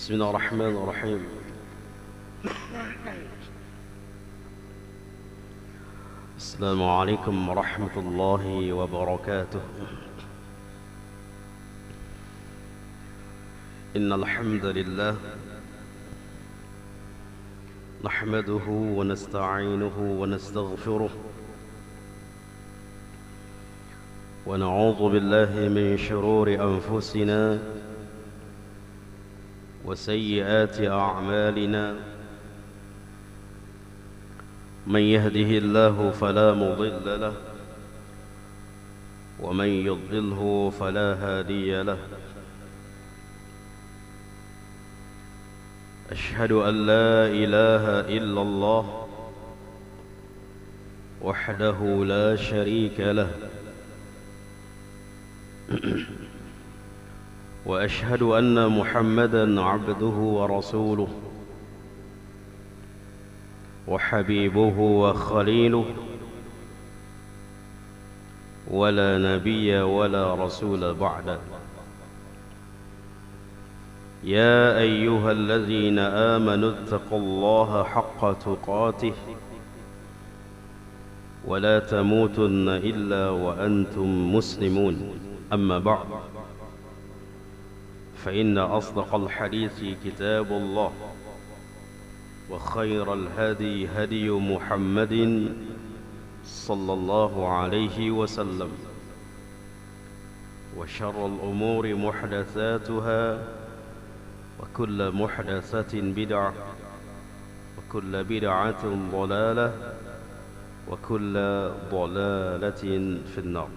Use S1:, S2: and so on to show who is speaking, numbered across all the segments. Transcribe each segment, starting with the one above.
S1: بسم الله الرحمن الرحيم. السلام عليكم ورحمة الله وبركاته. إن الحمد لله نحمده ونستعينه ونستغفره ونعوذ بالله من شرور أنفسنا وسيئات أعمالنا. من يهده الله فلا مضل له ومن يضلله فلا هادي له. أشهد أن لا إله إلا الله وحده لا شريك له وأشهد أن محمدًا عبده ورسوله وحبيبه وخليله ولا نبي ولا رسول بعده. يا أيها الذين آمنوا اتقوا الله حق تقاته ولا تموتن إلا وأنتم مسلمون. أما بعد، فإن أصدق الحديث كتاب الله وخير الهدي هدي محمد صلى الله عليه وسلم وشر الأمور محدثاتها وكل محدثة بدعة وكل بدعة ضلالة وكل ضلالة في النار.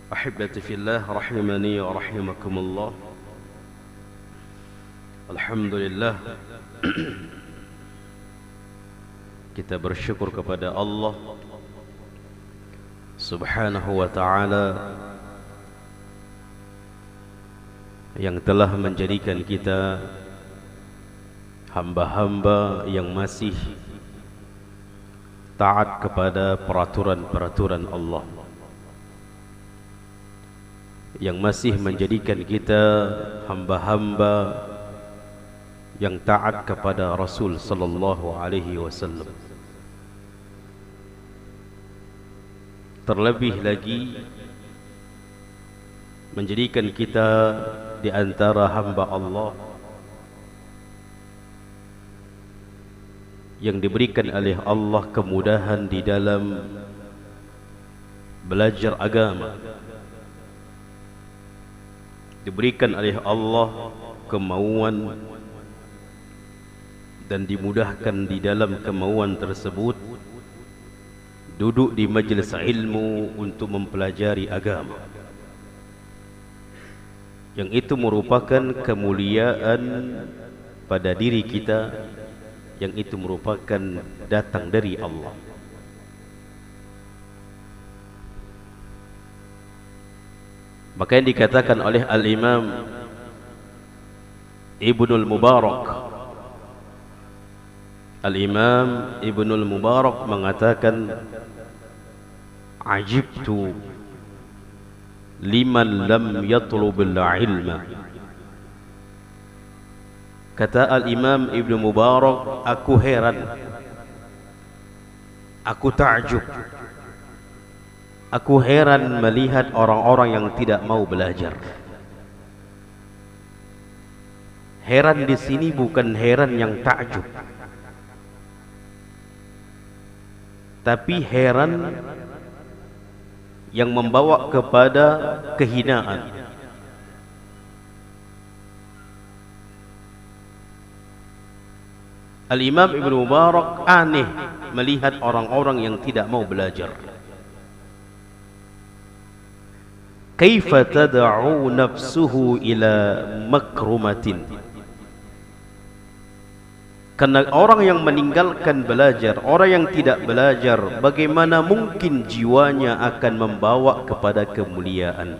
S1: أحبتي في الله رحمني ورحمكم الله. Alhamdulillah, kita bersyukur kepada Allah Subhanahu wa ta'ala yang telah menjadikan kita hamba-hamba yang masih taat kepada peraturan-peraturan Allah, yang masih menjadikan kita hamba-hamba yang taat kepada Rasul sallallahu alaihi wasallam. Terlebih lagi menjadikan kita di antara hamba Allah yang diberikan oleh Allah kemudahan di dalam belajar agama, diberikan oleh Allah kemauan dan dimudahkan di dalam kemauan tersebut duduk di majlis ilmu untuk mempelajari agama, yang itu merupakan kemuliaan pada diri kita, yang itu merupakan datang dari Allah. Maka yang dikatakan oleh Al-Imam Ibnul Mubarak, Al-Imam Ibnul Mubarak mengatakan, ajibtu liman lam yatlubul ilma. Kata Al-Imam Ibnu Mubarak, aku heran, aku takjub, aku heran melihat orang-orang yang tidak mau belajar. Heran di sini bukan heran yang takjub, tapi heran yang membawa kepada kehinaan. Al-Imam Ibnu Mubarak aneh melihat orang-orang yang tidak mau belajar. Kaifa tad'u nafsuhu ila makrumatin. Karena orang yang meninggalkan belajar, orang yang tidak belajar, bagaimana mungkin jiwanya akan membawa kepada kemuliaan?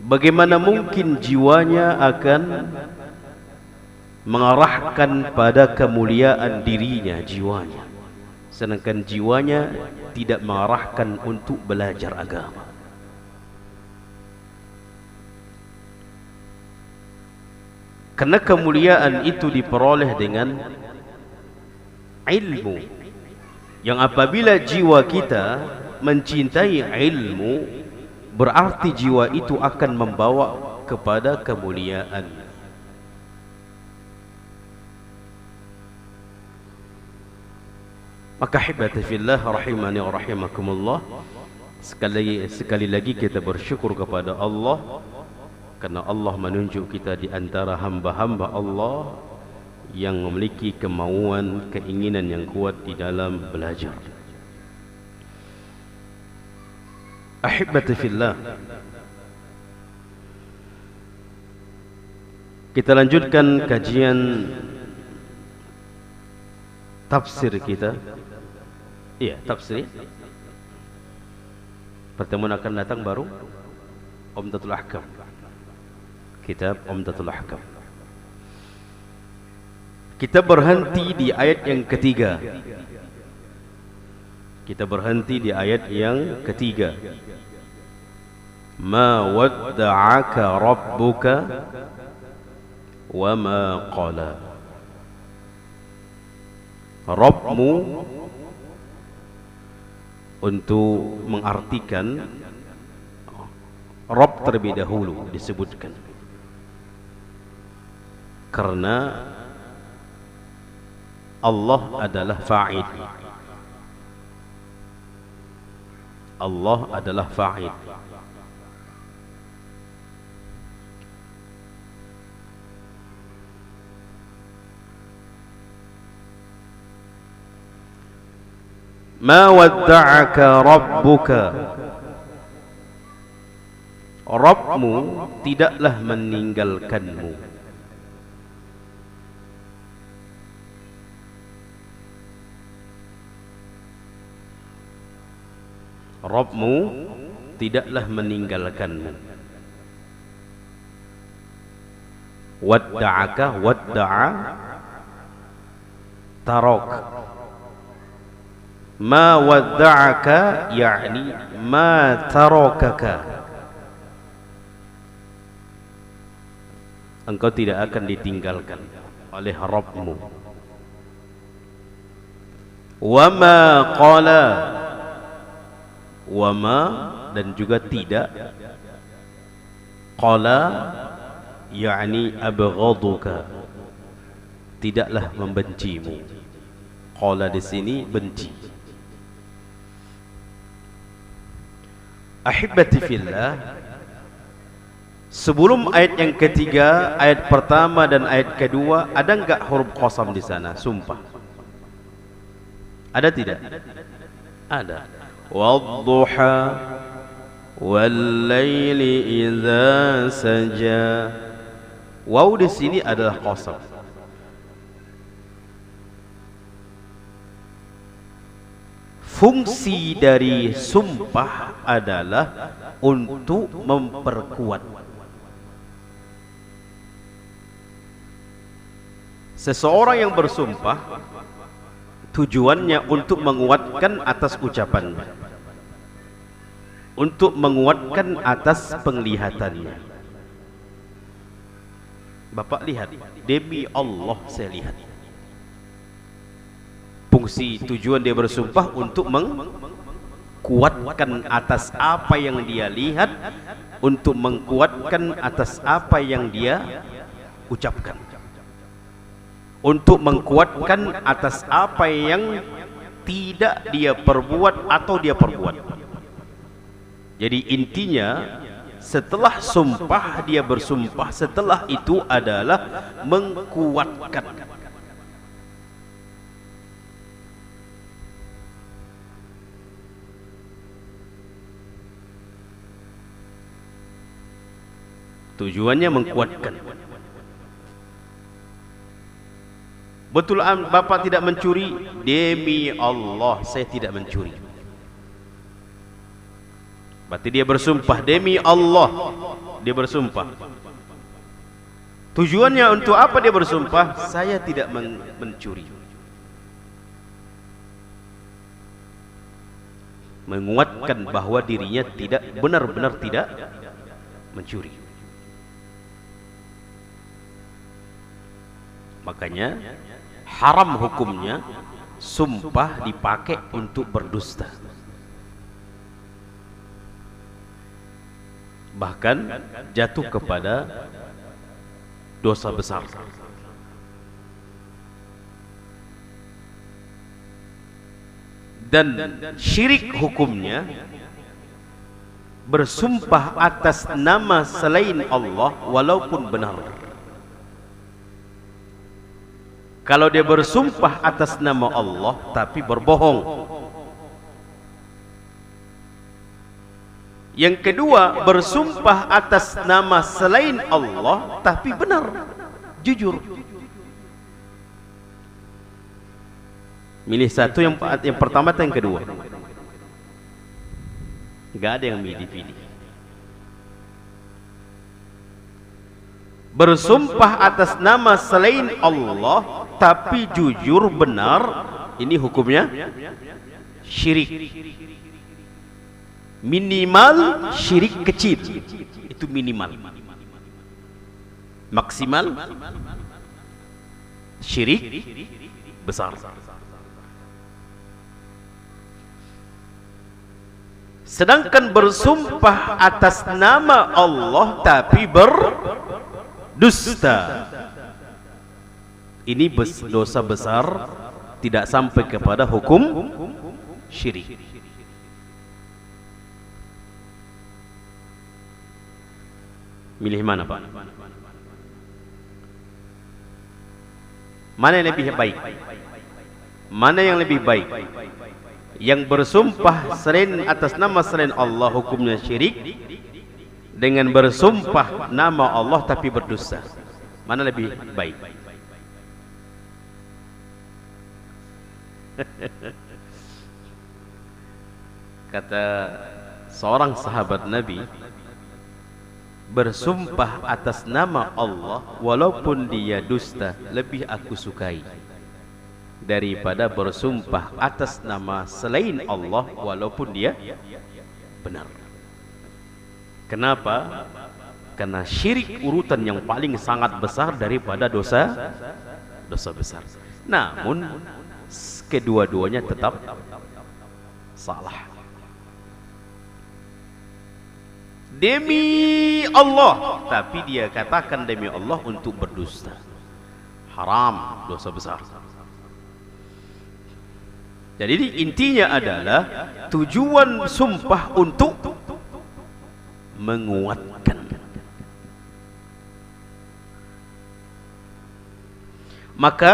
S1: Bagaimana mungkin jiwanya akan mengarahkan pada kemuliaan dirinya, jiwanya, sedangkan jiwanya tidak mengarahkan untuk belajar agama. Karena kemuliaan itu diperoleh dengan ilmu. Yang apabila jiwa kita mencintai ilmu, berarti jiwa itu akan membawa kepada kemuliaan. Maka hibati fillah rahimani wa rahimakumullah, sekali lagi kita bersyukur kepada Allah karena Allah menunjuk kita di antara hamba-hamba Allah yang memiliki kemauan, keinginan yang kuat di dalam belajar. Ahibati fillah, kita lanjutkan kajian tafsir kita. Iya, tafsir. Pertemuan akan datang baru Umdatul Ahkam, kitab Umdatul Ahkam. Kita berhenti di ayat yang ketiga. Kita berhenti di ayat yang ketiga. Ma wadda'aka rabbuka wa ma qala. Rabbmu, untuk mengartikan Rabb terlebih dahulu disebutkan, karena Allah adalah fa'il. Allah adalah fa'il. Ma wadda'aka rabbuka, Rabbmu tidaklah meninggalkanmu. Rabbmu tidaklah meninggalkanmu. Wadda'aka, wadda'a tarak. Ma wadda'aka yakni ma tarakaka, engkau tidak akan ditinggalkan oleh Rabbmu. Wa ma qala, wa ma dan juga tidak, qala yakni abghaduka, tidaklah membencimu. Qala di sini benci. Ahibati fillah, sebelum ayat yang ketiga, ayat pertama dan ayat kedua, ada enggak huruf qasam di sana? Sumpah. Ada tidak? Ada. Wadduha wal laili idza saja. Waw di sini adalah qasam. Fungsi dari sumpah adalah untuk memperkuat. Seseorang yang bersumpah tujuannya untuk menguatkan atas ucapannya, untuk menguatkan atas penglihatannya. Bapak lihat, demi Allah saya lihat. Fungsi tujuan dia bersumpah untuk mengkuatkan atas apa yang dia lihat, untuk mengkuatkan atas apa yang dia ucapkan, untuk mengkuatkan atas apa yang tidak dia perbuat atau dia perbuat. Jadi intinya setelah sumpah dia bersumpah, setelah itu adalah mengkuatkan. Tujuannya mengkuatkan. Betul Bapak tidak mencuri? Demi Allah saya tidak mencuri. Berarti dia bersumpah demi Allah. Dia bersumpah. Tujuannya untuk apa dia bersumpah? Saya tidak mencuri. Menguatkan bahwa dirinya tidak benar-benar tidak mencuri. Makanya haram hukumnya sumpah dipakai untuk berdusta. Bahkan jatuh kepada dosa besar. Dan syirik hukumnya bersumpah atas nama selain Allah walaupun benar. Kalau dia bersumpah atas nama Allah tapi berbohong. Yang kedua, bersumpah atas nama selain Allah tapi benar, jujur. Milih satu, yang pertama atau yang kedua? Enggak ada yang milih-pilih. Bersumpah atas nama selain Allah tapi jujur benar, ini hukumnya syirik. Minimal syirik kecil, itu minimal. Maksimal syirik besar. Sedangkan bersumpah atas nama Allah tapi berdusta, ini dosa besar, tidak sampai kepada hukum syirik. Milih mana, Pak? Mana yang lebih baik? Mana yang lebih baik? Yang bersumpah atas nama selain Allah hukumnya syirik, dengan bersumpah nama Allah tapi berdusta, mana lebih baik? Kata seorang sahabat Nabi, bersumpah atas nama Allah walaupun dia dusta lebih aku sukai daripada bersumpah atas nama selain Allah walaupun dia benar. Kenapa? Karena syirik urutan yang paling sangat besar daripada dosa besar. Namun kedua-duanya tetap salah. Demi Allah, tapi dia katakan demi Allah untuk berdusta, haram, dosa besar. Jadi intinya adalah tujuan sumpah untuk menguatkan. Maka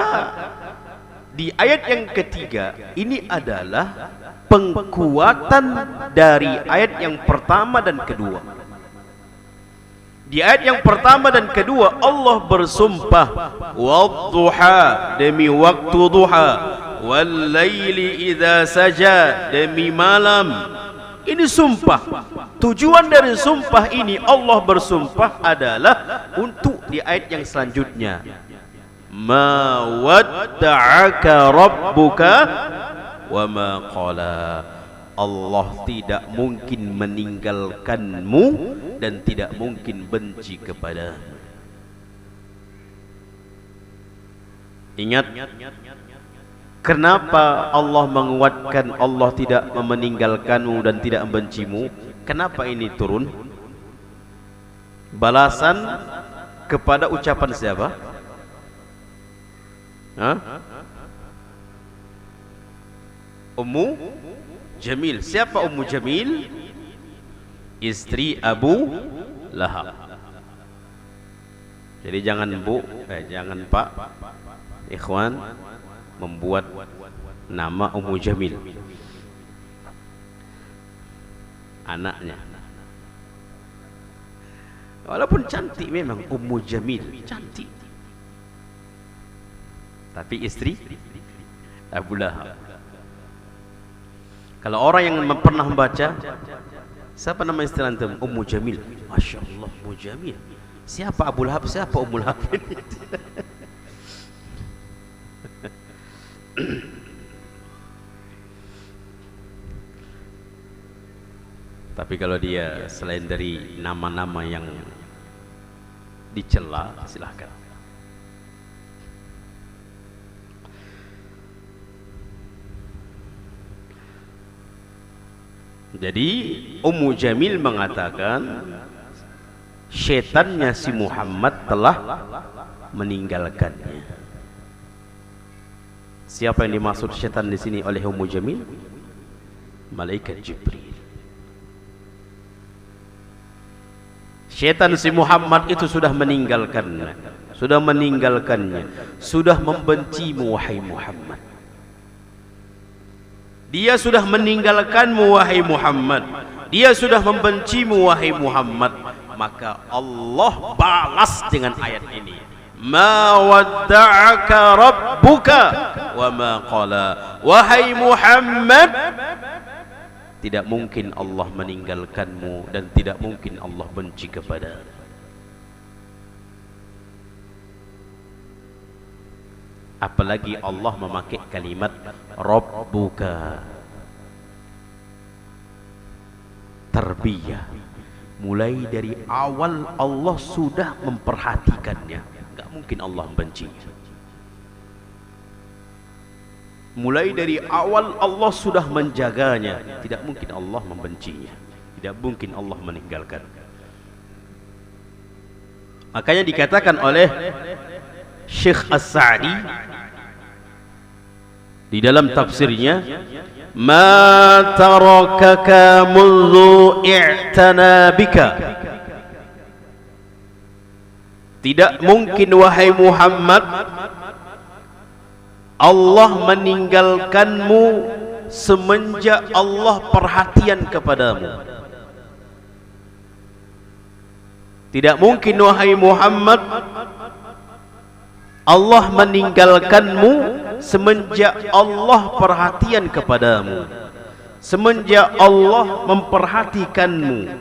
S1: di ayat yang ketiga ini adalah pengkuatan dari ayat yang pertama dan kedua. Di ayat yang pertama dan kedua Allah bersumpah wadduha, demi waktu duha, wal laili idza saja, demi malam. Ini sumpah. Tujuan dari sumpah ini Allah bersumpah adalah untuk di ayat yang selanjutnya, ma wadda'aka rabbuka wa ma qala. Allah tidak mungkin meninggalkanmu dan tidak mungkin benci kepadamu. Ingat, kenapa Allah menguatkan Allah tidak meninggalkanmu dan tidak membencimu? Kenapa ini turun? Balasan kepada ucapan siapa? Ummu Jamil. Siapa Ummu Jamil? Istri Abu Lahab. Jadi jangan jangan Pak, ikhwan, membuat nama Ummu Jamil anaknya. Walaupun cantik memang Ummu Jamil, cantik, tapi istri Abu Lahab. Kalau orang yang pernah membaca, siapa nama istri antum? Ummu Jamil. Masya Allah, Ummu Jamil. Siapa Abu Lahab? Siapa Ummu Lahab? Tapi kalau dia selain dari nama-nama yang dicela, silahkan. Jadi Ummu Jamil mengatakan syaitannya si Muhammad telah meninggalkannya. Siapa yang dimaksud syaitan di sini oleh Ummu Jamil? Malaikat Jibril. Syaitan si Muhammad itu sudah meninggalkannya, sudah membencimu wahai Muhammad. Dia sudah meninggalkanmu wahai Muhammad. Dia sudah membencimu wahai Muhammad. Maka Allah balas dengan ayat ini. Ma wadda'aka rabbuka wa ma qala. Wahai Muhammad, tidak mungkin Allah meninggalkanmu dan tidak mungkin Allah benci kepada. Apalagi Allah memakai kalimat Rabbuka. Tarbiyah. Mulai dari awal Allah sudah memperhatikannya. Enggak mungkin Allah benci. Mulai dari awal Allah sudah menjaganya. Tidak mungkin Allah membencinya. Tidak mungkin Allah meninggalkan. Makanya dikatakan oleh Syekh As-Sa'di di dalam tafsirnya, ma tarakaka mundu i'tana bika. Tidak mungkin wahai Muhammad Allah meninggalkanmu semenjak Allah perhatian kepadamu. Tidak mungkin wahai Muhammad Allah meninggalkanmu semenjak Allah perhatian kepadamu, semenjak Allah memperhatikanmu.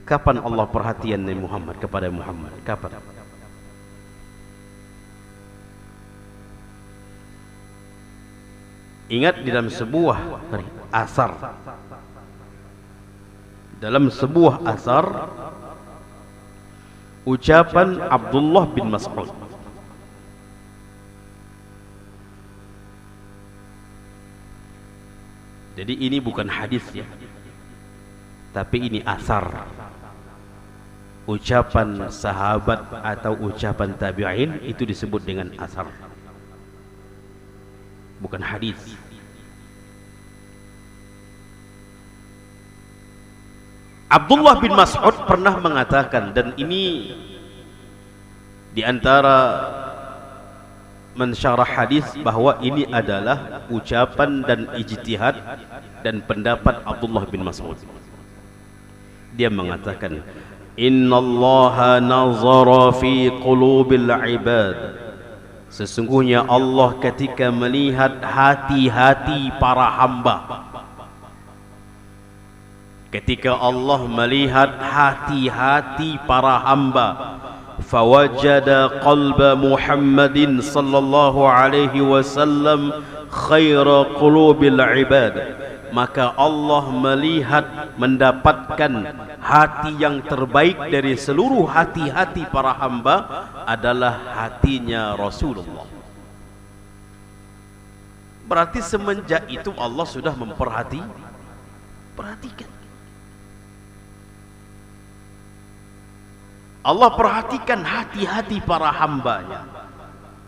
S1: Kapan Allah perhatian Nabi Muhammad kepada Muhammad? Kapan? Ingat di dalam sebuah asar, ucapan Abdullah bin Mas'ud. Jadi ini bukan hadis ya, tapi ini asar, ucapan sahabat atau ucapan tabi'in, itu disebut dengan asar, bukan hadis. Abdullah bin Mas'ud pernah mengatakan, dan ini di antara mensyarah hadis, bahwa ini adalah ucapan dan ijtihad dan pendapat Abdullah bin Mas'ud. Dia mengatakan, innallaha nazara fi qulubil ibad. Sesungguhnya Allah ketika melihat hati-hati para hamba, ketika Allah melihat hati-hati para hamba, fawajada qalba Muhammadin sallallahu alaihi wasallam khaira qulubil ibad, maka Allah melihat, mendapatkan hati yang terbaik dari seluruh hati-hati para hamba adalah hatinya Rasulullah. Berarti semenjak itu Allah sudah perhatikan. Allah perhatikan hati-hati para hambanya,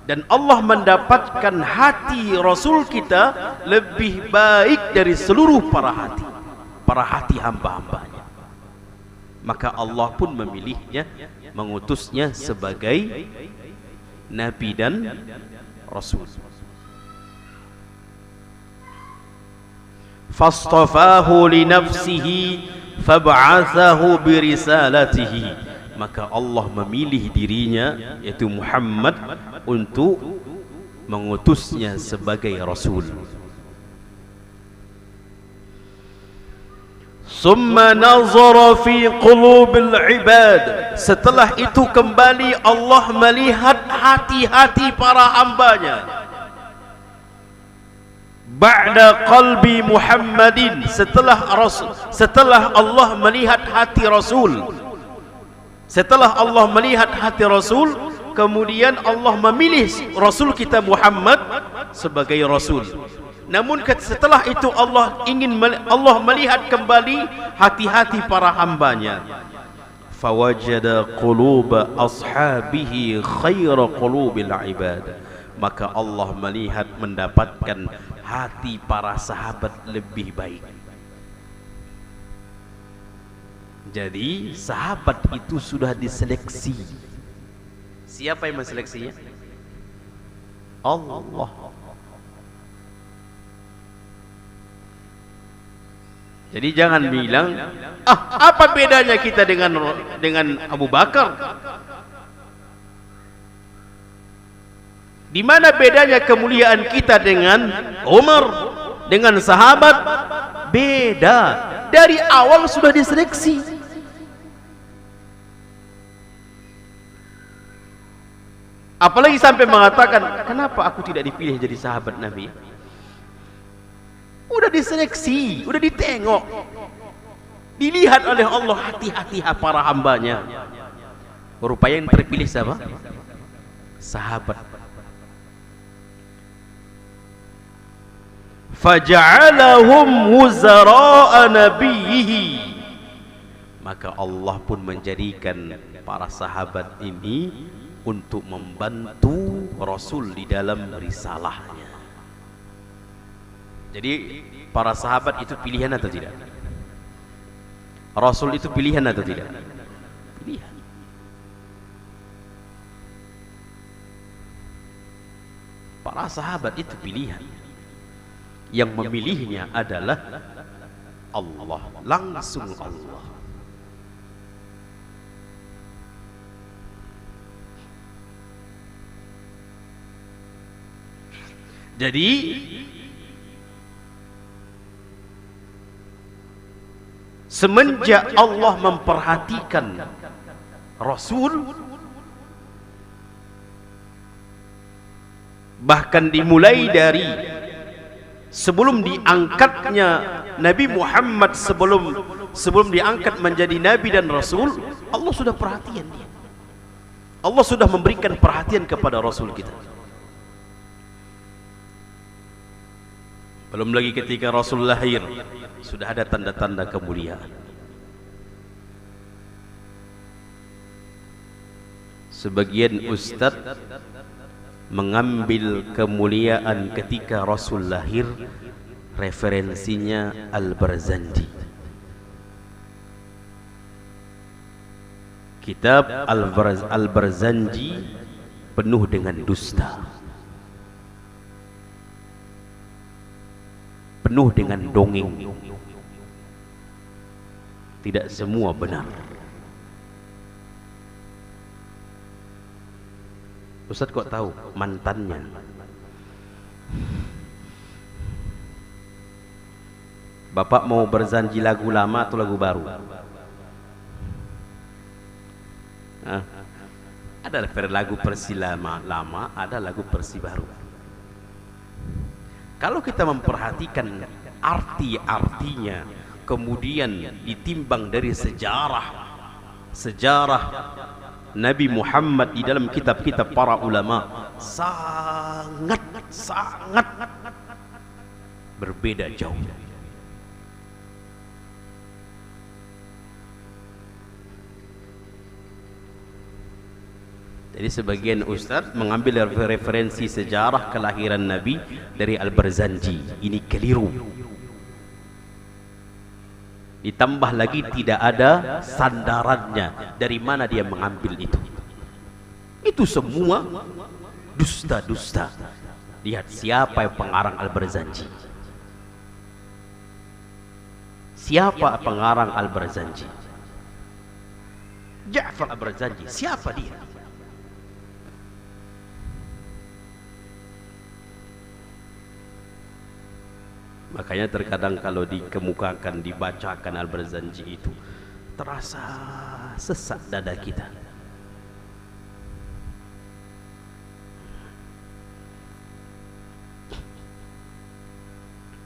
S1: dan Allah mendapatkan hati Rasul kita lebih baik dari seluruh para hati hamba-hambanya. Maka Allah pun memilihnya, mengutusnya sebagai Nabi dan Rasul. Fastafahu li nafsihi fab'athahu birisalatihi. Maka Allah memilih dirinya, yaitu Muhammad, untuk mengutusnya sebagai Rasul. Summa nazara fi qulubil ibad. Setelah itu kembali Allah melihat hati-hati para hambanya. Ba'da qalbi Muhammadin. Setelah Allah melihat hati Rasul, setelah Allah melihat hati Rasul, kemudian Allah memilih Rasul kita Muhammad sebagai Rasul. Namun setelah itu Allah melihat kembali hati-hati para hambanya. Fawajada quluba ashabihi khaira qulubil ibad. Maka Allah mendapatkan hati para sahabat lebih baik. Jadi sahabat itu sudah diseleksi. Siapa yang menseleksinya? Allah. Jadi jangan bilang, apa bedanya kita dengan Abu Bakar? Di mana bedanya kemuliaan kita dengan Umar, dengan sahabat? Beda. Dari awal sudah diseleksi. Apalagi sampai mengatakan, kenapa aku tidak dipilih jadi sahabat Nabi? Udah diseleksi, udah ditengok, dilihat oleh Allah hati-hati para hambanya. Rupanya yang terpilih siapa? Sahabat. Faja'alahum wuzara'a nabiyhi. Maka Allah pun menjadikan para sahabat ini untuk membantu Rasul di dalam risalahnya. Jadi para sahabat itu pilihan atau tidak? Rasul itu pilihan atau tidak? Pilihan. Para sahabat itu pilihan. Yang memilihnya adalah Allah, langsung Allah. Jadi semenjak Allah memperhatikan Rasul, bahkan dimulai dari sebelum diangkatnya Nabi Muhammad, sebelum diangkat menjadi Nabi dan Rasul, Allah sudah perhatian dia. Allah sudah memberikan perhatian kepada Rasul kita. Belum lagi ketika Rasul lahir, sudah ada tanda-tanda kemuliaan. Sebagian ustaz mengambil kemuliaan ketika Rasul lahir, referensinya Al-Barzanji. Kitab Al-Barzanji penuh dengan dusta, penuh dengan dongeng, tidak semua benar. Ustaz kok tahu mantannya? Bapak mau berzanji lagu lama atau lagu baru? Ada lagu Persi lama, ada lagu Persi baru. Kalau kita memperhatikan arti-artinya, kemudian ditimbang dari sejarah Nabi Muhammad di dalam kitab-kitab para ulama, sangat berbeda jauh. Jadi sebagian ustaz mengambil referensi sejarah kelahiran Nabi dari Al-Barzanji. Ini keliru. Ditambah lagi tidak ada sandarannya, dari mana dia mengambil itu. Itu semua dusta-dusta. Lihat siapa yang pengarang Al-Barzanji. Siapa pengarang Al-Barzanji? Ja'far Al-Barzanji. Siapa dia? Makanya terkadang kalau dikemukakan, dibacakan Al-Barzanji itu, terasa sesak dada kita.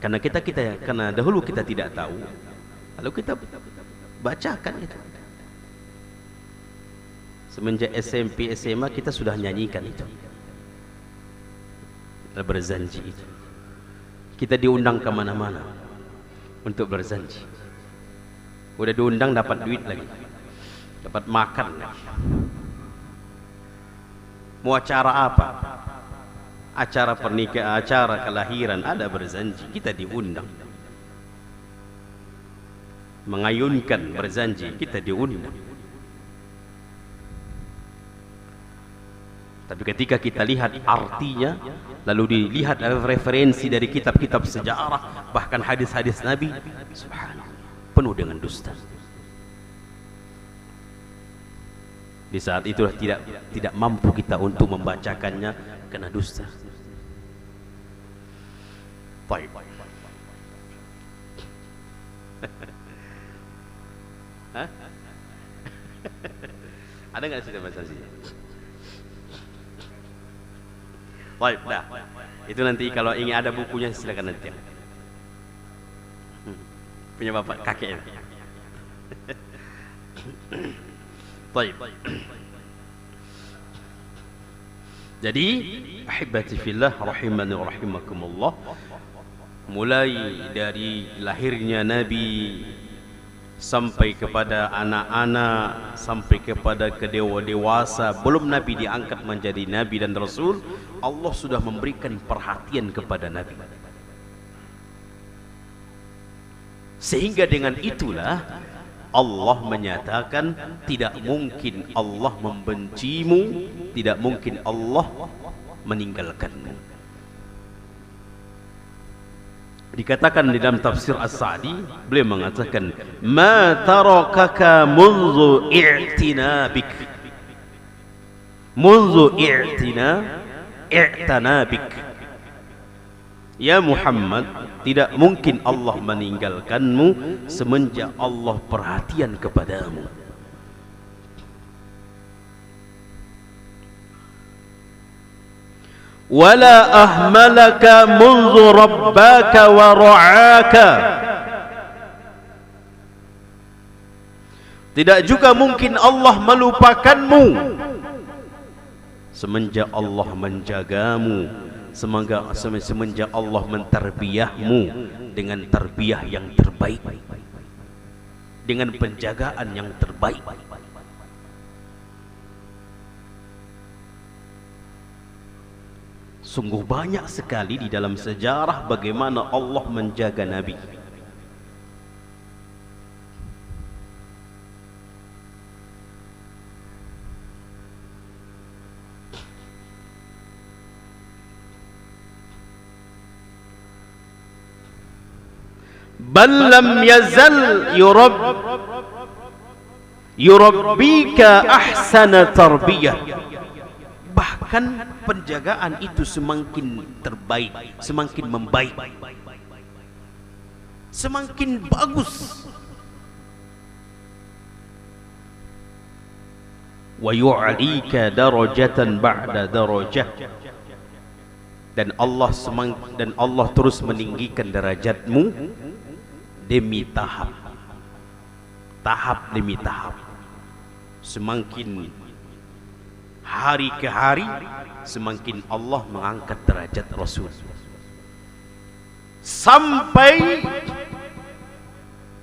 S1: Karena dahulu kita tidak tahu, lalu kita bacakan itu. Semenjak SMP, SMA kita sudah nyanyikan itu, Al-Barzanji itu. Kita diundang ke mana-mana untuk berzanji. Udah diundang dapat duit lagi, dapat makan lagi. Mau acara apa? Acara pernikahan, acara kelahiran, ada berzanji, kita diundang. Mengayunkan berzanji, kita diundang. Tapi ketika kita lihat artinya, lalu dilihat referensi dari kitab-kitab sejarah, bahkan hadis-hadis Nabi, subhanallah, penuh dengan dusta. Di saat itulah tidak mampu kita untuk membacakannya karena dusta. Baik. Hah? Ada nggak cerita bahasa sih? Baik, dah. Itu nanti kalau ingin ada bukunya silakan nanti. Punya bapak kakeknya. Baik. Jadi, ahibati fillah rahimani wa rahimakumullah, mulai dari lahirnya Nabi sampai kepada anak-anak, sampai kepada kedewasa, belum Nabi diangkat menjadi Nabi dan Rasul, Allah sudah memberikan perhatian kepada Nabi. Sehingga dengan itulah Allah menyatakan tidak mungkin Allah membencimu, tidak mungkin Allah meninggalkanmu. Dikatakan di dalam tafsir As-Sa'di, beliau mengatakan, "Ma tarakaka munzu i'tinabik." Munzu i'tanabik. Ya Muhammad, tidak mungkin Allah meninggalkanmu semenjak Allah perhatian kepadamu. Wala ahmalaka munzu rabbaka wa ra'aka. Tidak juga mungkin Allah melupakanmu semenjak Allah menjagamu, semenjak Allah mentarbiyahmu dengan tarbiyah yang terbaik, dengan penjagaan yang terbaik. Sungguh banyak sekali di dalam sejarah bagaimana Allah menjaga Nabi. Bal lam yazal yurabbika ahsana tarbiyah. Bahkan penjagaan itu semakin terbaik, semakin membaik, semakin bagus. Wa yu'alika darajatan ba'da darajah. Dan Allah terus meninggikan derajatmu demi tahap, tahap demi tahap. Semakin hari ke hari, semakin Allah mengangkat derajat Rasul, sampai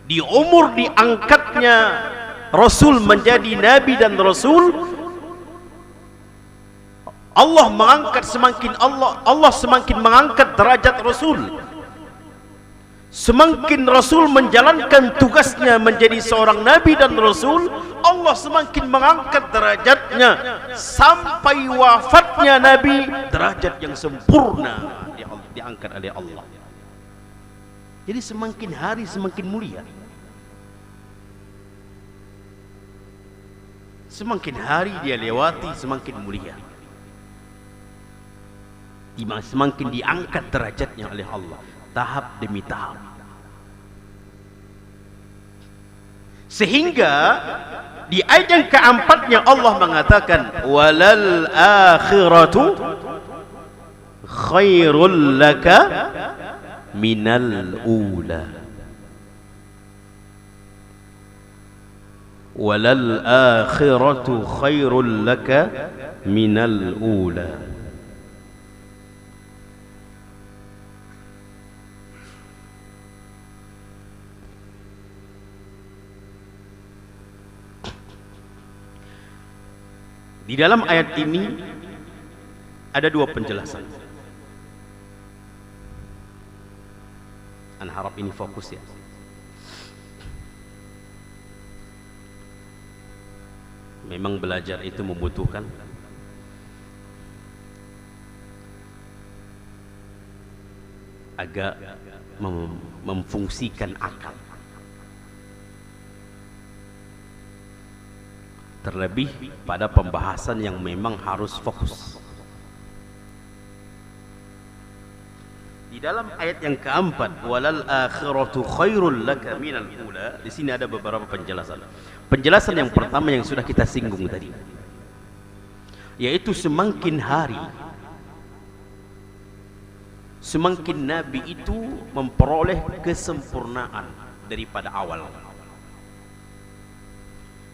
S1: di umur diangkatnya Rasul menjadi Nabi dan Rasul, Allah semakin mengangkat derajat Rasul. Semakin Rasul menjalankan tugasnya menjadi seorang Nabi dan Rasul, Allah semakin mengangkat derajatnya sampai wafatnya Nabi, derajat yang sempurna diangkat oleh Allah. Jadi semakin hari semakin mulia, semakin hari dia lewati semakin mulia, semakin diangkat derajatnya oleh Allah, tahap demi tahap. Sehingga di ayat yang keempatnya Allah mengatakan, walal akhiratu khairul laka minal ula. Walal akhiratu khairul laka minal ula. Di dalam ayat ini ada dua penjelasan. Ana harap ini fokus ya. Memang belajar itu membutuhkan agak memfungsikan akal. Terlebih pada pembahasan yang memang harus fokus. Di dalam ayat yang keempat, walal akhiratu khairul laka minal ula, di sini ada beberapa penjelasan. Penjelasan yang pertama yang sudah kita singgung tadi, yaitu semakin hari, semakin Nabi itu memperoleh kesempurnaan daripada awal,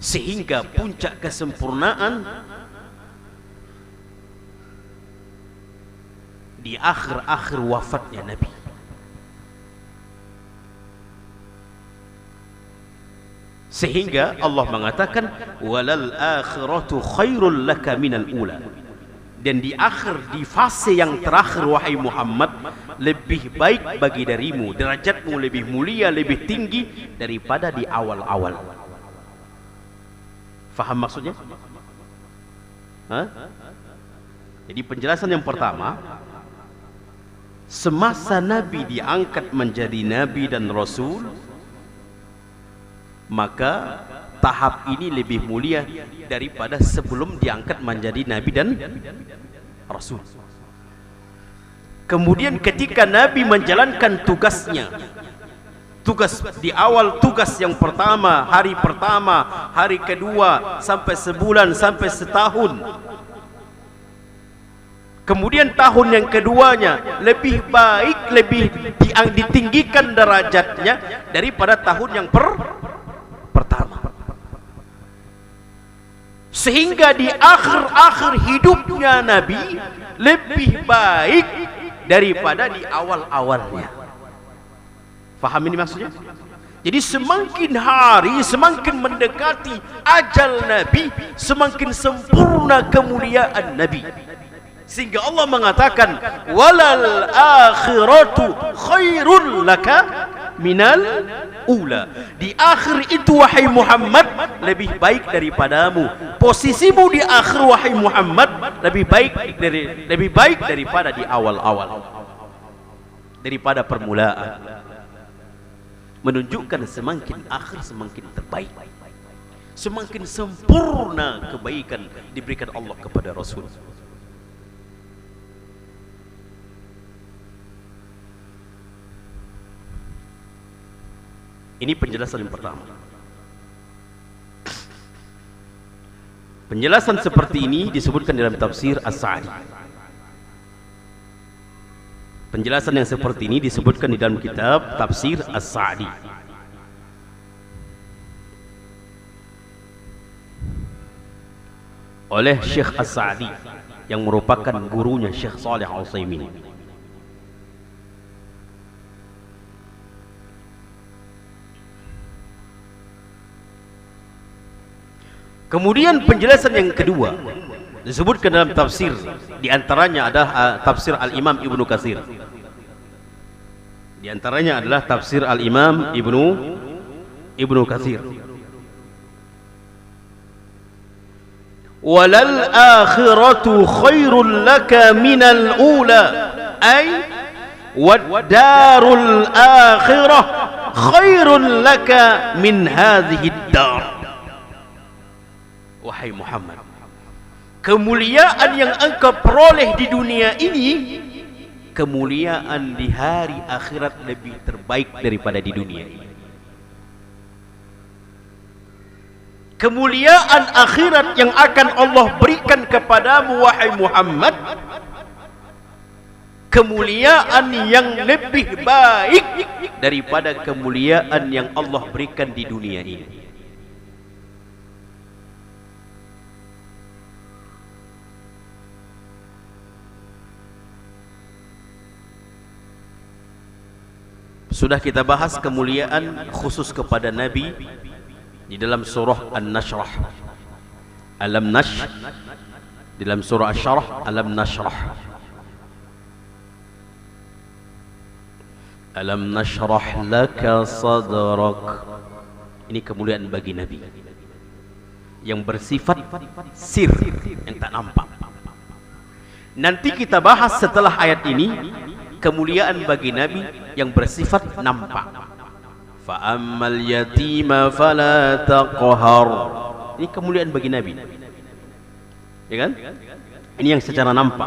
S1: sehingga puncak kesempurnaan di akhir-akhir wafatnya Nabi. Sehingga Allah mengatakan walal akhiratu khairul laka minal ula. Dan di akhir, di fase yang terakhir wahai Muhammad, lebih baik bagi darimu, derajatmu lebih mulia, lebih tinggi daripada di awal-awal. Faham maksudnya? Hah? Jadi penjelasan yang pertama, semasa Nabi diangkat menjadi Nabi dan Rasul, maka tahap ini lebih mulia daripada sebelum diangkat menjadi Nabi dan Rasul. Kemudian ketika Nabi menjalankan tugasnya, tugas di awal, tugas yang pertama, hari kedua, sampai sebulan, sampai setahun. Kemudian tahun yang keduanya lebih baik, lebih ditinggikan derajatnya daripada tahun yang pertama. Sehingga di akhir-akhir hidupnya Nabi lebih baik daripada di awal-awalnya. Faham ini maksudnya? Jadi semakin hari, semakin mendekati ajal Nabi, semakin sempurna kemuliaan Nabi. Sehingga Allah mengatakan walal akhiratu khairul laka minal ula. Di akhir itu wahai Muhammad lebih baik daripadamu. Posisimu di akhir wahai Muhammad lebih baik daripada di awal-awal, daripada permulaan. Menunjukkan semakin akhir semakin terbaik, semakin sempurna kebaikan diberikan Allah kepada Rasul. Ini penjelasan yang pertama. Penjelasan seperti ini disebutkan dalam tafsir As-Sa'di. Penjelasan yang seperti ini disebutkan di dalam kitab tafsir As-Sa'di. Oleh Syekh As-Sa'di yang merupakan gurunya Syekh Shalih Al-Utsaimin. Kemudian penjelasan yang kedua disebutkan dalam tafsir, di antaranya adalah tafsir Al-Imam Ibnu Katsir. Di antaranya adalah tafsir Al-Imam Ibnu Katsir. Walal akhiratu khairul laka minal ula, ay wad darul akhirah khairul laka min hadhihi ad-dar. Wahai Muhammad, kemuliaan yang engkau peroleh di dunia ini, kemuliaan di hari akhirat lebih terbaik daripada di dunia ini. Kemuliaan akhirat yang akan Allah berikan kepadamu wahai Muhammad, kemuliaan yang lebih baik daripada kemuliaan yang Allah berikan di dunia ini. Sudah kita bahas kemuliaan khusus kepada Nabi di dalam surah An-Nashrah. Alam nash, dalam surah Asy-Syarah, alam nashrah. Alam nashrah laka sadrak. Ini kemuliaan bagi Nabi yang bersifat sir, yang tak nampak. Nanti kita bahas setelah ayat ini kemuliaan bagi Nabi yang bersifat nampak. Fa ammal yatima fala taqhar. Ini kemuliaan bagi Nabi, ya kan? Ini yang secara nampak.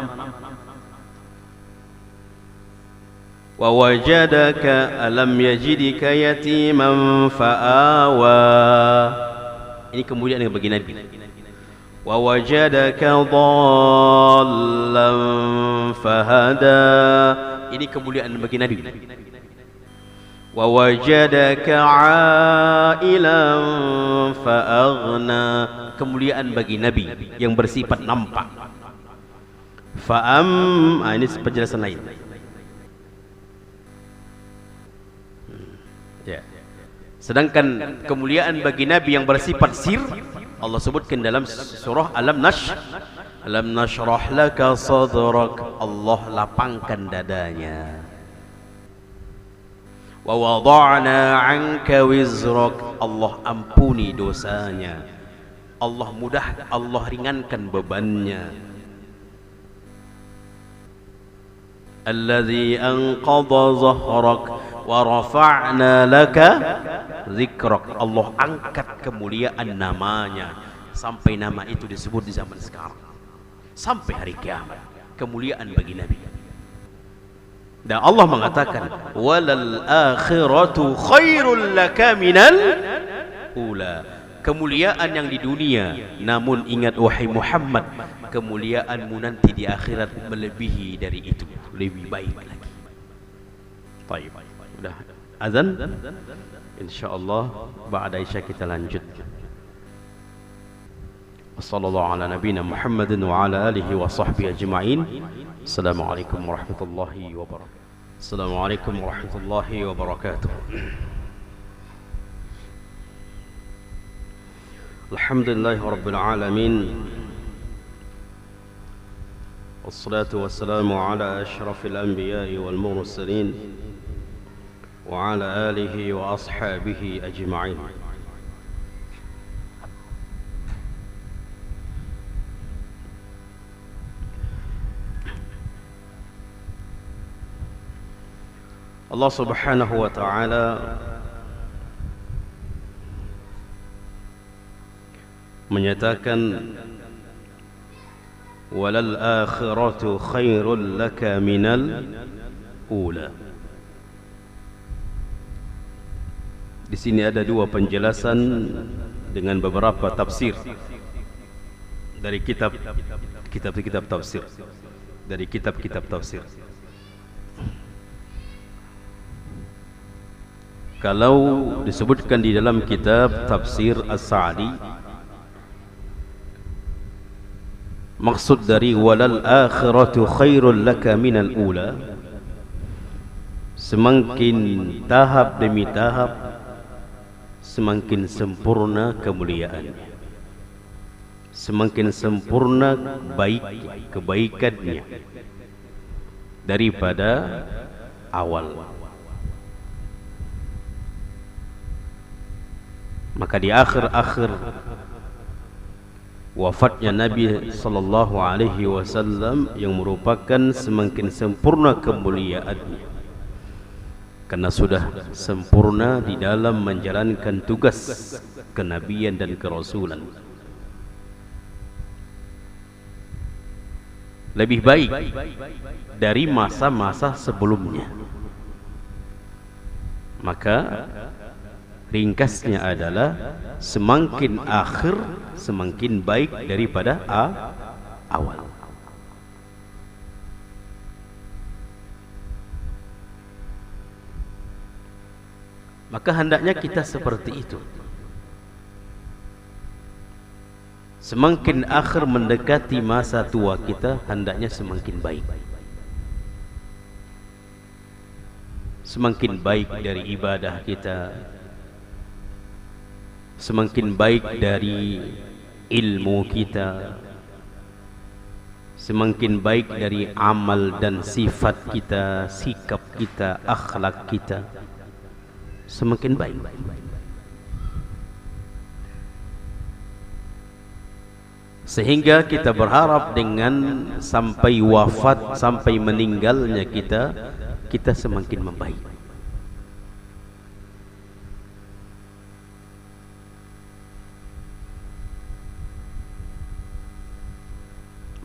S1: Wa wajadaka alam yajidika yatiman fa'awa. Ini kemuliaan bagi Nabi. Wa wajadaka dhallan fahada. Ini kemuliaan bagi Nabi. Wa wajadaka 'ailan fa'aghna. Kemuliaan bagi Nabi yang bersifat nampak. Ini penjelasan lain. Ya. Sedangkan kemuliaan bagi Nabi yang bersifat sir Allah sebutkan dalam surah Alam nashrah laka sadrak. Allah lapangkan dadanya. Wa wada'na 'anka wizrak. Allah ampuni dosanya. Allah ringankan bebannya. Alladzi anqadha zahrak wa rafa'na laka zikrak. Allah angkat kemuliaan namanya sampai nama itu disebut di zaman sekarang sampai hari kiamat. Kemuliaan bagi Nabi. Dan Allah mengatakan walal akhiratu khairul laka minal ula. Kemuliaan yang di dunia, namun ingat wahai Muhammad, kemuliaanmu nanti di akhirat melebihi dari itu, lebih baik lagi. Baik, sudah azan, insyaallah ba'da isya kita lanjut. Wassallallahu ala nabiyina Muhammadin wa ala alihi wa sahbihi ajma'in. Assalamualaikum warahmatullahi wabarakatuh. Assalamualaikum warahmatullahi wabarakatuh. Alhamdulillahi rabbil alamin. Wassalatu wassalamu ala asyrafil anbiya'i wal mursalin wa ala alihi wa ashabihi ajma'in. Allah subhanahu wa ta'ala menyatakan walal akhiratu khairul laka minal ula. Di sini ada dua penjelasan dengan beberapa tafsir dari kitab-kitab tafsir, dari kitab-kitab tafsir. Kalau disebutkan di dalam kitab tafsir As-Sa'di, maksud dari walal akhiratu khairul laka minal ula, semakin tahap demi tahap semakin sempurna kemuliaannya, semakin sempurna kebaikannya daripada awal. Maka di akhir-akhir wafatnya Nabi sallallahu alaihi wasallam yang merupakan semakin sempurna kemuliaannya, karena sudah sempurna di dalam menjalankan tugas kenabian dan kerasulan. Lebih baik dari masa-masa sebelumnya. Maka ringkasnya adalah semakin akhir semakin baik daripada awal. Maka hendaknya kita seperti itu. Semakin akhir mendekati masa tua kita, hendaknya semakin baik. Semakin baik dari ibadah kita, semakin baik dari ilmu kita, semakin baik dari amal dan sifat kita, sikap kita, akhlak kita, semakin baik. Sehingga kita berharap dengan sampai wafat, sampai meninggalnya kita semakin membaik.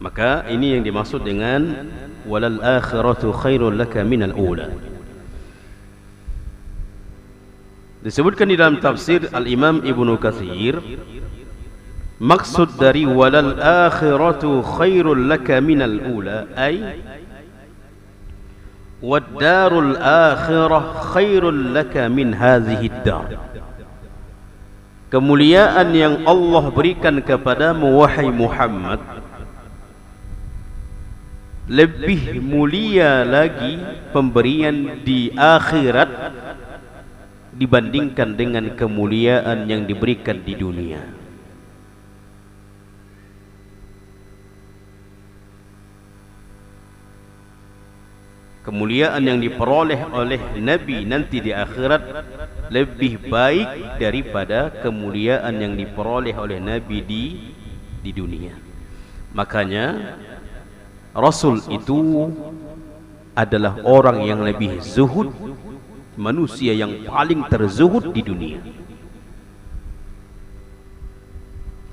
S1: Maka ini yang dimaksud dengan walal akhiratu khairul laka minal ula. Disebutkan di dalam tafsir Al-Imam Ibnu Katsir, maksud dari walal akhiratu khairul laka minal ula ay wad darul akhirah khairul laka min hadhihi ad-dar. Kemuliaan yang Allah berikan kepadamu wahai Muhammad lebih mulia lagi pemberian di akhirat dibandingkan dengan kemuliaan yang diberikan di dunia. Kemuliaan yang diperoleh oleh Nabi nanti di akhirat lebih baik daripada kemuliaan yang diperoleh oleh Nabi di dunia. Makanya Rasul itu adalah orang yang lebih zuhud, manusia yang paling terzuhud di dunia.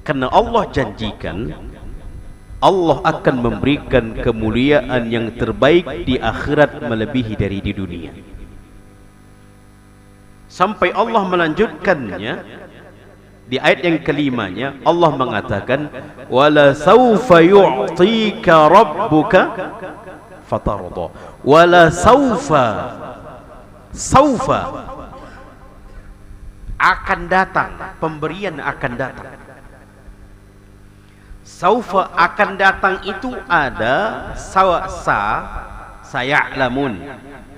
S1: Karena Allah janjikan Allah akan memberikan kemuliaan yang terbaik di akhirat melebihi dari di dunia. Sampai Allah melanjutkannya di ayat yang kelimanya, Allah mengatakan wala saufa yu'tika rabbuka fatarda. Wala saufa akan datang, pemberian akan datang. Saufa akan datang itu ada saya'lamun,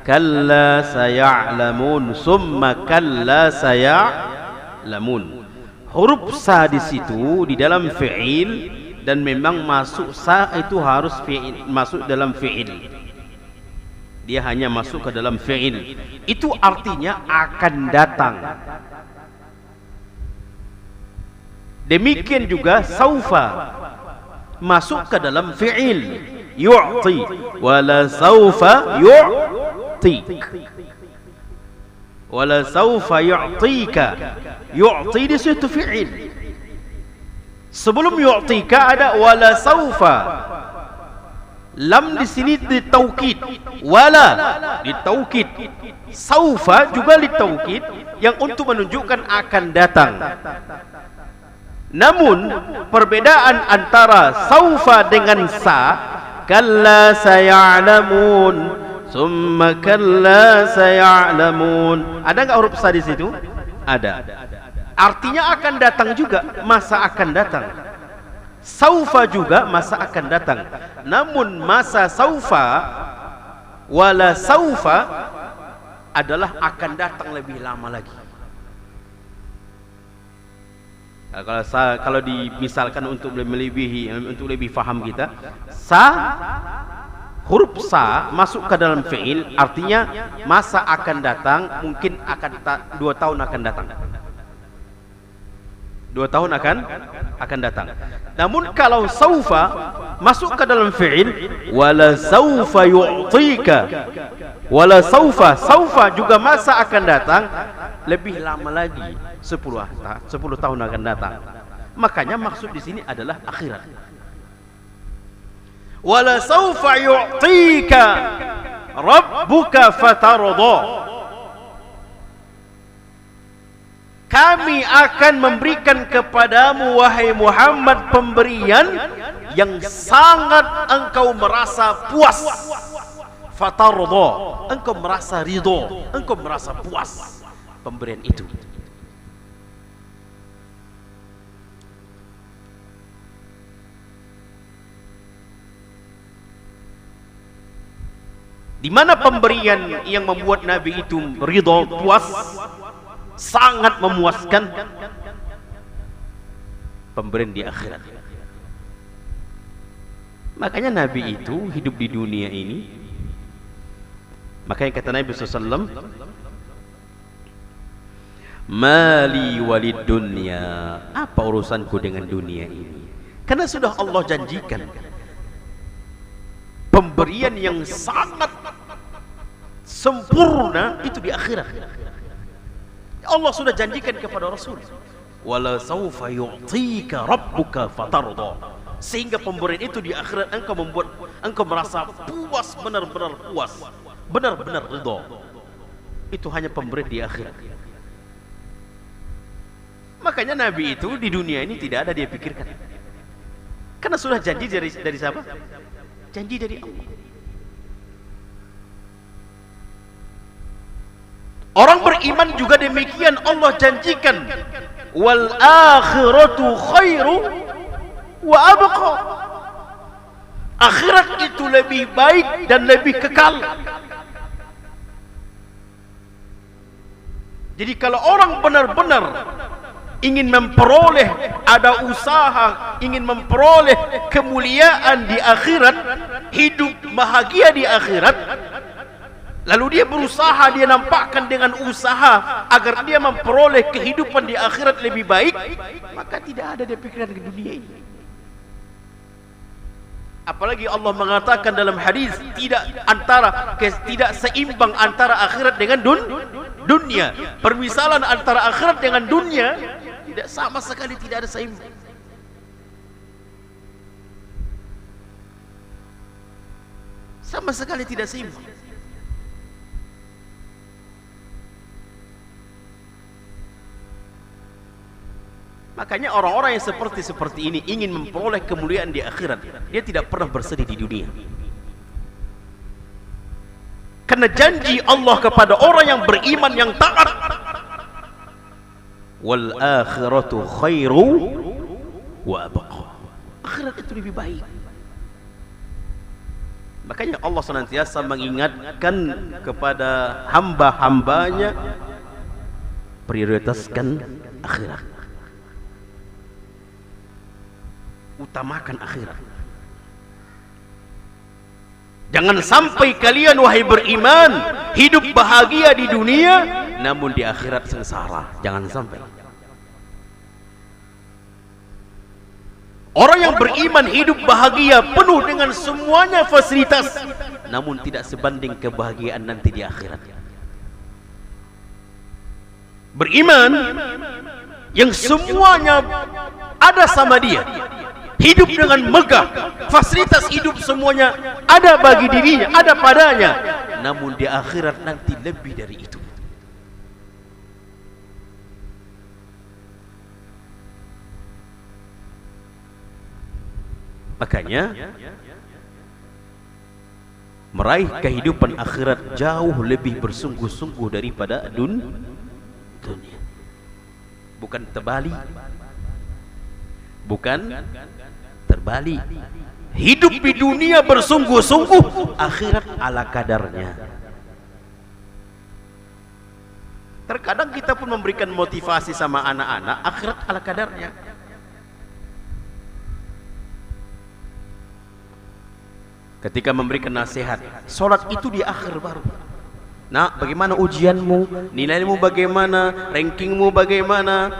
S1: kalla saya'lamun, summa kalla saya'lamun. Huruf sa di situ di dalam fi'il, dan memang masuk sa itu harus fi'il, masuk dalam fi'il. Dia hanya masuk ke dalam fi'il. Itu artinya akan datang. Demikian juga saufa masuk ke dalam fi'il, yu'ti, wala saufa yu'tik, wala saufa yu'tika. Yu'ti di situ fi'il. Sebelum yu'tika ada wala saufa. Lam di sini ditaukid, wala ditaukid, saufa juga ditaukid, yang untuk menunjukkan akan datang. Namun perbedaan antara saufa dengan sa, kalla saya'lamun, summa kalla saya'lamun. Ada enggak huruf sa di situ? Ada. Artinya akan datang juga, masa akan datang. Saufa juga masa akan datang. Namun masa saufa wala saufa adalah akan datang lebih lama lagi. Kalau dimisalkan untuk lebih faham kita, huruf sa masuk ke dalam fi'il, artinya masa akan datang, mungkin akan 2 tahun akan datang. 2 tahun akan datang. Namun kalau saufa masuk ke dalam fi'il, wala saufa yu'tika, wala saufa juga masa akan datang lebih lama lagi, 10 tahun akan datang. Makanya maksud di sini adalah akhirat. Wala saufa yu'tika rabbuka fatarda. Kami akan memberikan kepadamu wahai Muhammad pemberian yang sangat engkau merasa puas. Fatarda, engkau merasa ridho, engkau merasa puas pemberian itu. Di mana pemberian yang membuat Nabi itu ridho, puas, sangat memuaskan? pemberian di akhirat. Makanya Nabi itu hidup di dunia ini, makanya kata Nabi SAW, mali walid dunya, apa urusanku dengan dunia ini? Karena sudah Allah janjikan pemberian yang sangat sempurna itu di akhirat. Allah sudah janjikan kepada Rasul, wala saufa yu'tika rabbuka fatarda, sehingga pemberian itu di akhirat engkau membuat engkau merasa puas, benar-benar puas, benar-benar ridha. Itu hanya pemberian di akhirat. Makanya Nabi itu di dunia ini tidak ada dia pikirkan, karena sudah janji dari siapa? Janji dari Allah. Orang beriman juga demikian, Allah janjikan wal akhiratu khairu wa abqa. Akhirat itu lebih baik dan lebih kekal. Jadi kalau orang benar-benar ingin memperoleh, ada usaha ingin memperoleh kemuliaan di akhirat, hidup bahagia di akhirat, lalu dia berusaha, dia nampakkan dengan usaha agar dia memperoleh kehidupan di akhirat lebih baik, maka tidak ada dia pikiran ke dunia ini. Apalagi Allah mengatakan dalam hadis, tidak seimbang antara akhirat dengan dunia. Permisalan antara akhirat dengan dunia tidak sama sekali, tidak ada seimbang. Sama sekali tidak seimbang. Makanya orang-orang yang seperti ini ingin memperoleh kemuliaan di akhirat, dia tidak pernah bersedih di dunia. Karena janji Allah kepada orang yang beriman, yang taat, wal akhiratu khairu wa abqa. Akhirat itu lebih baik. Makanya Allah senantiasa mengingatkan kepada hamba-hambanya, prioritaskan akhirat, utamakan akhirat. Jangan sampai kalian wahai beriman hidup bahagia di dunia namun di akhirat sengsara. Jangan sampai. Orang yang beriman hidup bahagia penuh dengan semuanya fasilitas, namun tidak sebanding kebahagiaan nanti di akhirat. Beriman yang semuanya ada sama dia, hidup dengan megah, fasilitas hidup semuanya ada bagi dirinya, ada padanya, namun di akhirat nanti lebih dari itu. Makanya meraih kehidupan akhirat jauh lebih bersungguh-sungguh daripada dunia. Bukan terbalik, bukan terbalik. Hidup di dunia bersungguh-sungguh, akhirat ala kadarnya. Terkadang kita pun memberikan motivasi sama anak-anak, akhirat ala kadarnya. Ketika memberikan nasihat, sholat itu di akhir baru. Nah, bagaimana ujianmu, nilaimu bagaimana, rankingmu bagaimana,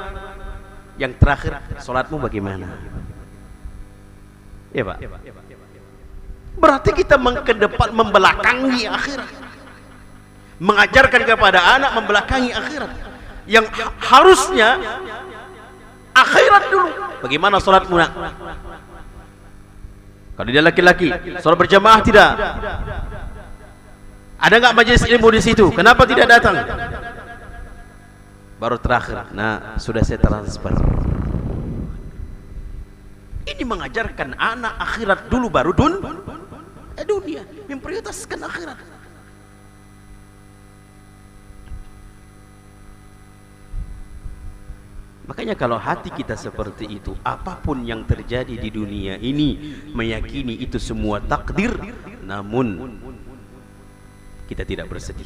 S1: yang terakhir sholatmu bagaimana? Ya Pak. Berarti kita mengedepan, membelakangi akhirat, mengajarkan kepada anak membelakangi akhirat, yang harusnya akhirat dulu. Bagaimana sholatmu nak? Kalau dia laki-laki, sholat berjamaah tidak? Ada nggak majelis ilmu di situ? Kenapa tidak datang? Baru terakhir, nah sudah saya transfer. Ini mengajarkan anak akhirat dulu baru dunia, memprioritaskan akhirat. Makanya kalau hati kita seperti itu, apapun yang terjadi di dunia ini, meyakini itu semua takdir, namun kita tidak bersedih.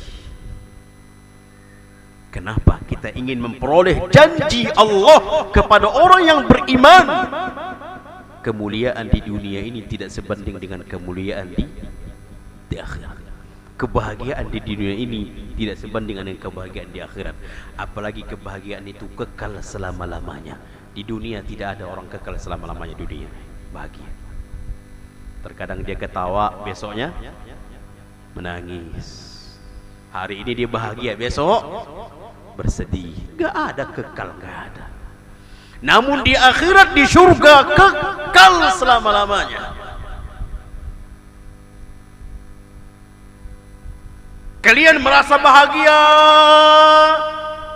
S1: Kenapa kita ingin memperoleh janji Allah kepada orang yang beriman? Kemuliaan di dunia ini tidak sebanding dengan kemuliaan di akhirat. Kebahagiaan di dunia ini tidak sebanding dengan kebahagiaan di akhirat. Apalagi kebahagiaan itu kekal selama-lamanya. Di dunia tidak ada orang kekal selama-lamanya di dunia. Bahagia. Terkadang dia ketawa, besoknya menangis. Hari ini dia bahagia, besok bersedih. Gak ada kekal, gak ada. Namun di akhirat, di surga, kekal selama-lamanya. Kalian merasa bahagia,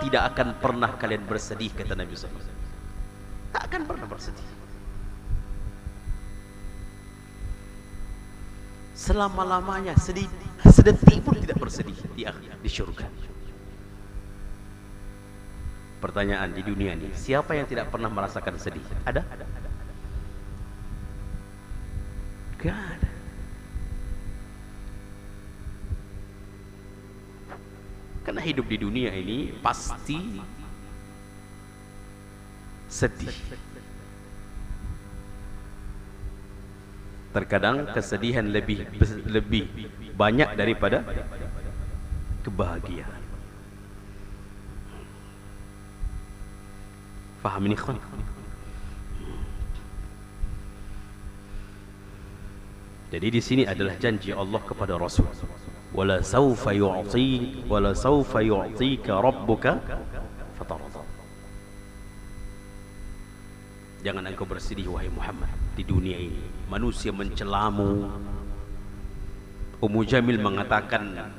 S1: tidak akan pernah kalian bersedih, kata Nabi SAW. Tak akan pernah bersedih. Selama-lamanya sedih, sedetik pun tidak bersedih di surga. Pertanyaan di dunia ini, siapa yang tidak pernah merasakan sedih? Ada? Gak ada. Karena hidup di dunia ini pasti sedih. Terkadang kesedihan lebih banyak daripada kebahagiaan. Faham ini, ikhwan? Jadi di sini adalah janji Allah kepada Rasul. Wala saufa yu'tika rabbuka fatarda. Jangan engkau bersedih wahai Muhammad di dunia ini. Manusia mencelamu. Ummu Jamil mengatakan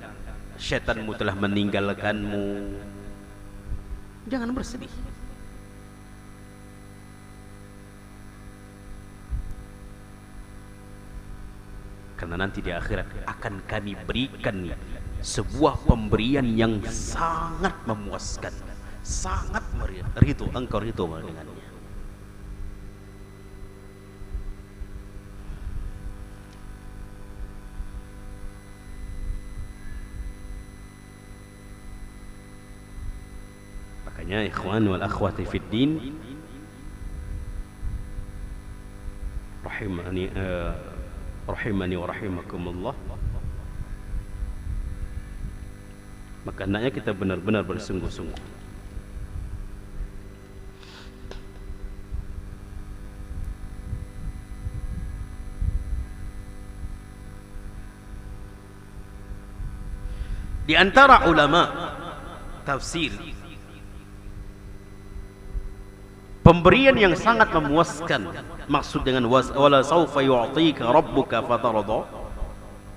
S1: syaitanmu telah meninggalkanmu. Jangan bersedih. Karena nanti di akhirat akan kami berikan sebuah pemberian yang sangat memuaskan, sangat ridho, engkau ridho dengannya. Makanya ikhwan wal akhwati fid din rahimani wa rahimakumullah, maka hendaknya kita benar-benar bersungguh-sungguh. Di antara ulama tafsir, pemberian yang sangat memuaskan, maksud dengan wala saufa yu'tika rabbuka fatarda,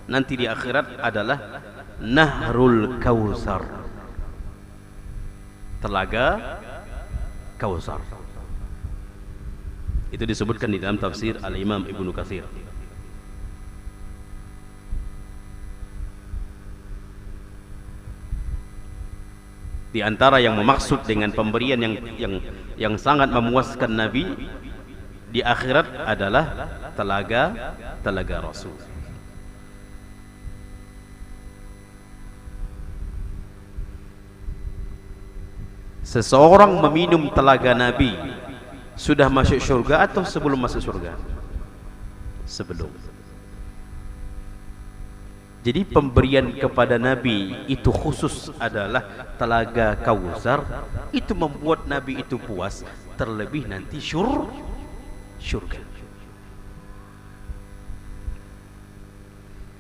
S1: nanti di akhirat adalah Nahrul Kautsar, telaga Kautsar. Itu disebutkan di dalam tafsir Al-Imam Ibnu Katsir. Di antara yang memaksud dengan pemberian yang sangat memuaskan Nabi di akhirat adalah telaga Rasul. Seseorang meminum telaga Nabi sudah masuk surga atau sebelum masuk surga? Sebelum. Jadi pemberian kepada Nabi itu khusus adalah telaga Kautsar. Itu membuat Nabi itu puas, terlebih nanti surga.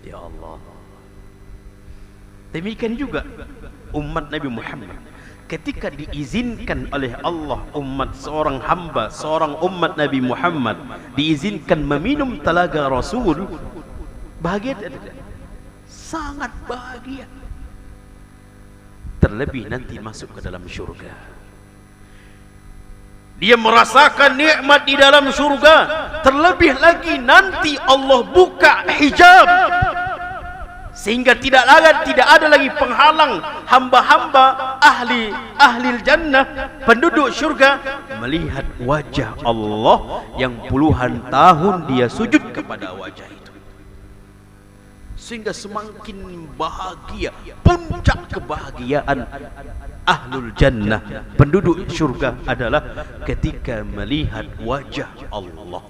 S1: Ya Allah. Demikian juga umat Nabi Muhammad, ketika diizinkan oleh Allah, seorang hamba, seorang umat Nabi Muhammad diizinkan meminum telaga Rasul, bahagia tidak? Sangat bahagia. Terlebih nanti masuk ke dalam surga, dia merasakan nikmat di dalam surga. Terlebih lagi nanti Allah buka hijab, sehingga tidak ada lagi penghalang hamba-hamba ahli jannah, penduduk surga, melihat wajah Allah yang puluhan tahun dia sujud kepada wajah itu. sehingga semakin bahagia. Puncak kebahagiaan ahlul jannah, penduduk syurga, adalah ketika melihat wajah Allah.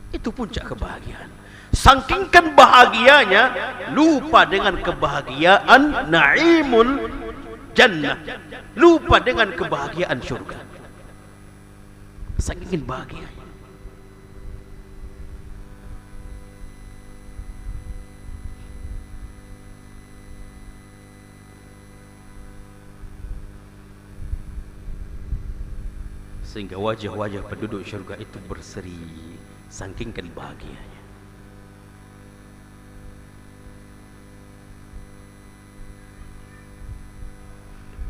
S1: Itu puncak kebahagiaan. Sangkingkan bahagianya, lupa dengan kebahagiaan naimul jannah, lupa dengan kebahagiaan syurga. Sangkingkan bahagianya. Sehingga wajah-wajah penduduk syurga itu berseri, sangkingkan bahagianya.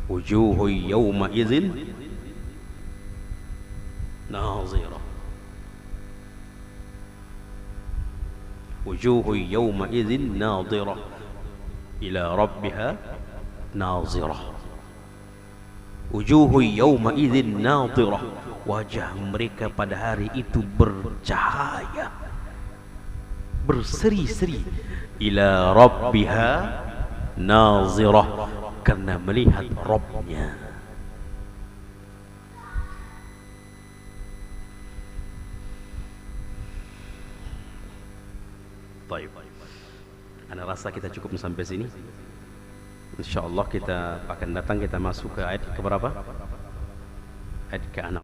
S1: Wujuhu yawma idzin nazirah. Wujuhu yawma idzin nazirah ila rabbiha nazirah. Wujuhu yawma idzin nazirah. Wajah mereka pada hari itu bercahaya, berseri-seri. Ila rabbiha nazirah, karena melihat Rabbnya. Baik, ana rasa kita cukup sampai sini. InsyaAllah kita akan datang, kita masuk ke ayat keberapa? Ayat ke-6.